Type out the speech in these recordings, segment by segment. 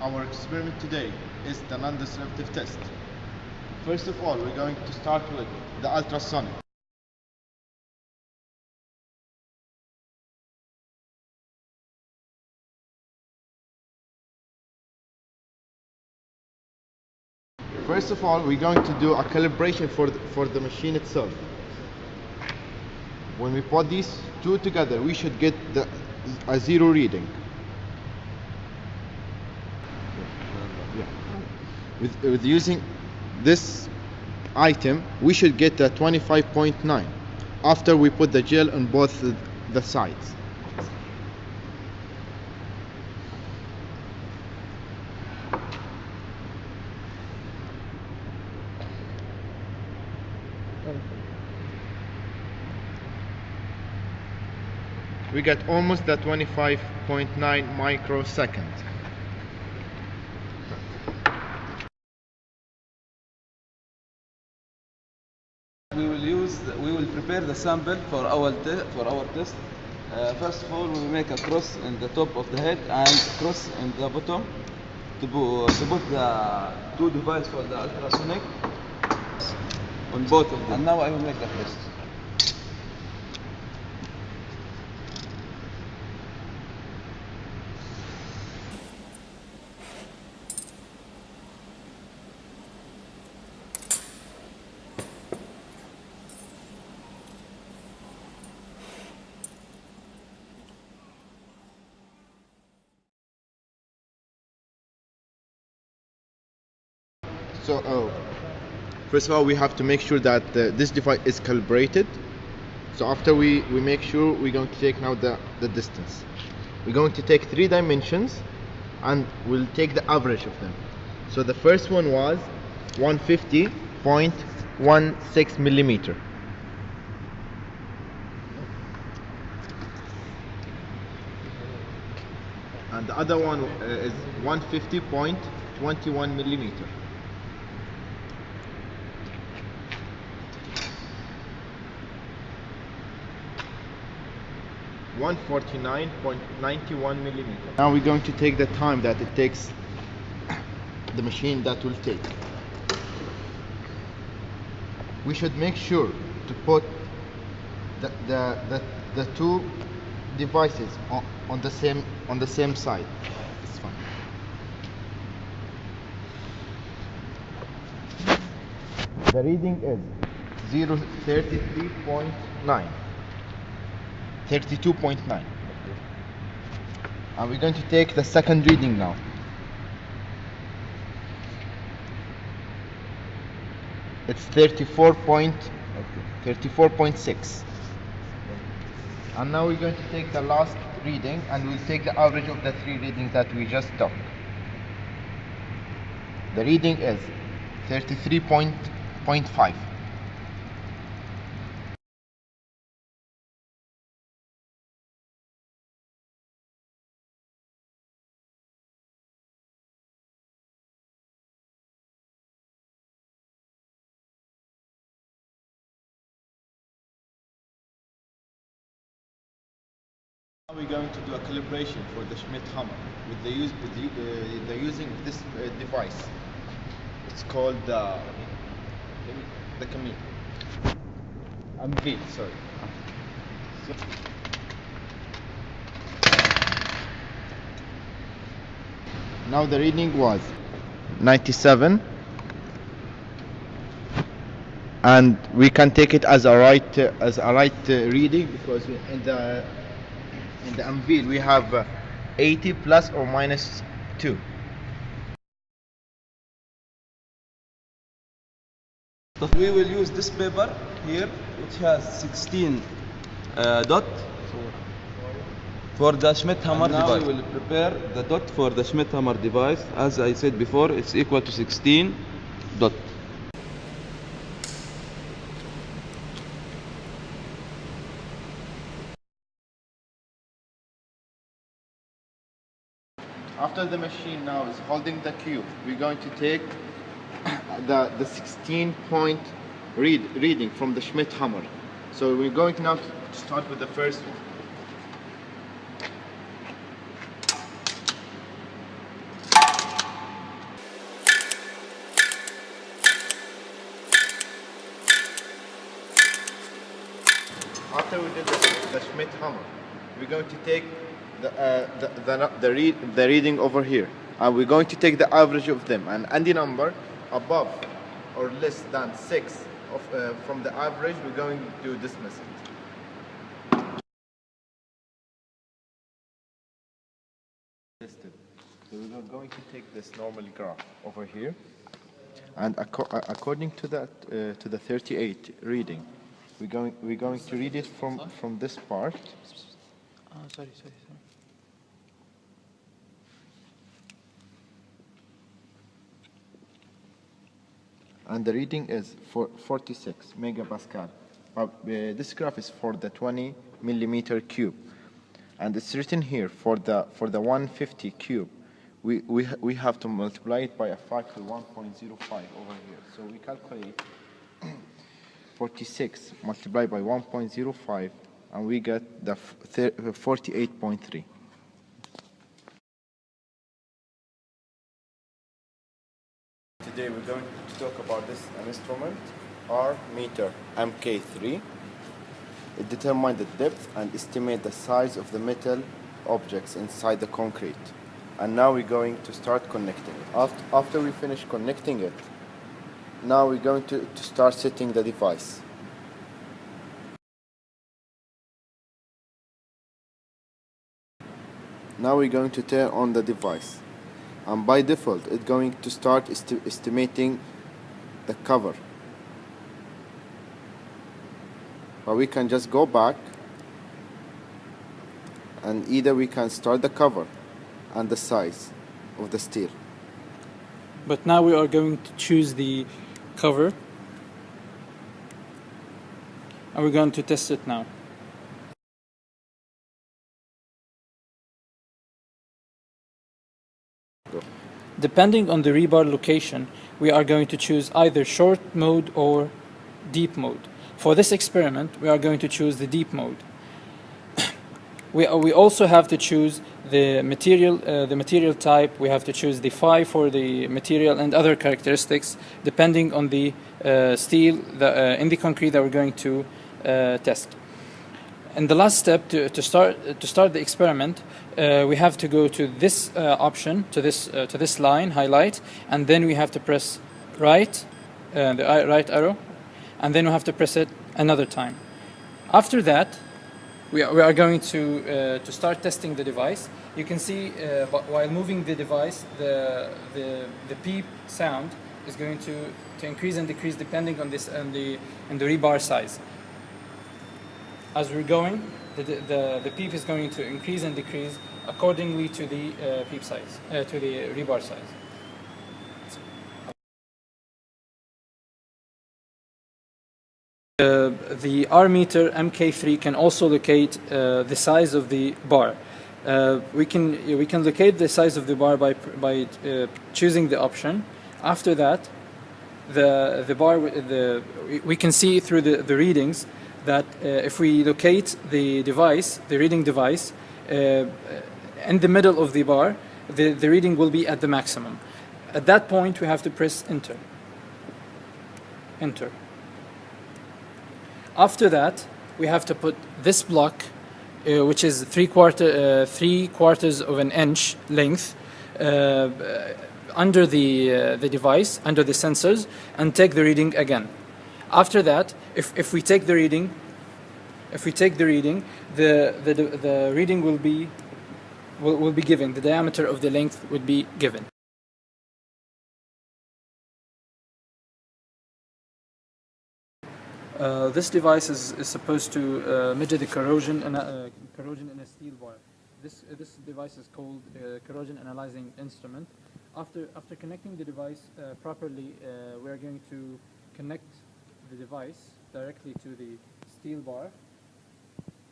Our experiment today is the non-disruptive test. First of all, we're going to start with the ultrasonic. First of all, we're going to do a calibration for the machine itself. When we put these two together, we should get a zero reading. Yeah. With using this item, we should get a 25.9 after we put the gel on both the sides. We get almost the 25.9 microseconds. We will prepare the sample for our test. First of all, we will make a cross in the top of the head and cross in the bottom to put the two devices for the ultrasonic on both of them. And now I will make the test. So, first of all, we have to make sure that this device is calibrated. So after we make sure, we're going to take now the distance. We're going to take 3 dimensions and we'll take the average of them. So the first one was 150.16 millimeter. And the other one is 150.21 millimeter. $149.91 millimeter. Now we're going to take the time that it takes the machine that will take. We should make sure to put the two devices on the same side. It's fine. The reading is 033.9. 32.9. And we're going to take the second reading now. It's 34.6. And now we're going to take the last reading and we'll take the average of the 3 readings that we just took. The reading is 33.5. Now we're going to do a calibration for the Schmidt hammer with the using this device. It's called the Anvil, sorry. Now the reading was 97, and we can take it as a right reading because in the Anvil we have 80 plus or minus 2. We will use this paper here, which has 16 dot for the Schmidt hammer device. Now we will prepare the dot for the Schmidt hammer device. As I said before, it's equal to 16 dot. After the machine now is holding the cube, we're going to take the 16-point reading from the Schmidt hammer. So we're going now to start with the first one. after we did the Schmidt hammer, we're going to take the reading over here, and we're going to take the average of them, and any number above or less than 6 from the average, we're going to dismiss it. So we're going to take this normal graph over here, and according to that to the 38 reading, we're going to read it from this part. Sorry. And the reading is for 46 megapascal. This graph is for the 20 millimeter cube, and it's written here for the 150 cube. We have to multiply it by a factor 1.05 over here. So we calculate 46 multiplied by 1.05, and we get the 48.3. Today we're going to talk about this instrument, R meter MK3. It determines the depth and estimate the size of the metal objects inside the concrete. And now we're going to start connecting it. After we finish connecting it, now we're going to start setting the device. Now we're going to turn on the device, and by default it's going to start estimating the cover. But we can just go back, and either we can start the cover and the size of the steel. But now we are going to choose the cover, and we're going to test it now. Depending on the rebar location, we are going to choose either short mode or deep mode. For this experiment, we are going to choose the deep mode. We also have to choose the material type. We have to choose the phi for the material and other characteristics depending on the steel in the concrete that we're going to test. And the last step to start the experiment, we have to go to this option, to this line, highlight, and then we have to press right, the right arrow, and then we have to press it another time. After that, we are going to start testing the device. You can see while moving the device, the peep sound is going to increase and decrease depending on this and the rebar size. As we're going, the peep is going to increase and decrease accordingly to the peep size, to the rebar size. The R meter MK3 can also locate the size of the bar. We can locate the size of the bar by choosing the option. After that, we can see through the readings that if we locate the device, the reading device, in the middle of the bar, the reading will be at the maximum. At that point, we have to press enter. Enter. After that, we have to put this block, which is 3/4 of an inch length, under the device, under the sensors, and take the reading again. After that, if we take the reading, the reading will be given. The diameter of the length would be given. This device is supposed to measure the corrosion in a steel bar. This device is called corrosion analyzing instrument. After connecting the device properly, we are going to connect the device directly to the steel bar,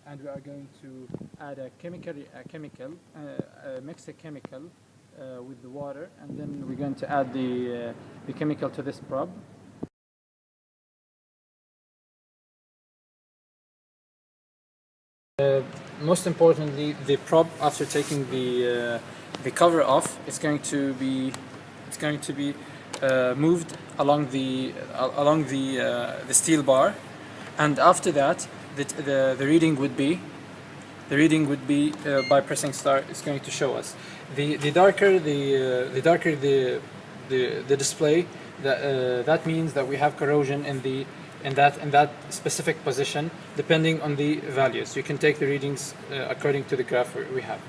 and we are going to add mix a chemical with the water, and then we're going to add the chemical to this probe. Most importantly, the probe, after taking the cover off, it's going to be moved along the steel bar, and after that the reading would be by pressing star. It's going to show us the darker the display, that means that we have corrosion in that specific position, depending on the values. You can take the readings according to the graph we have.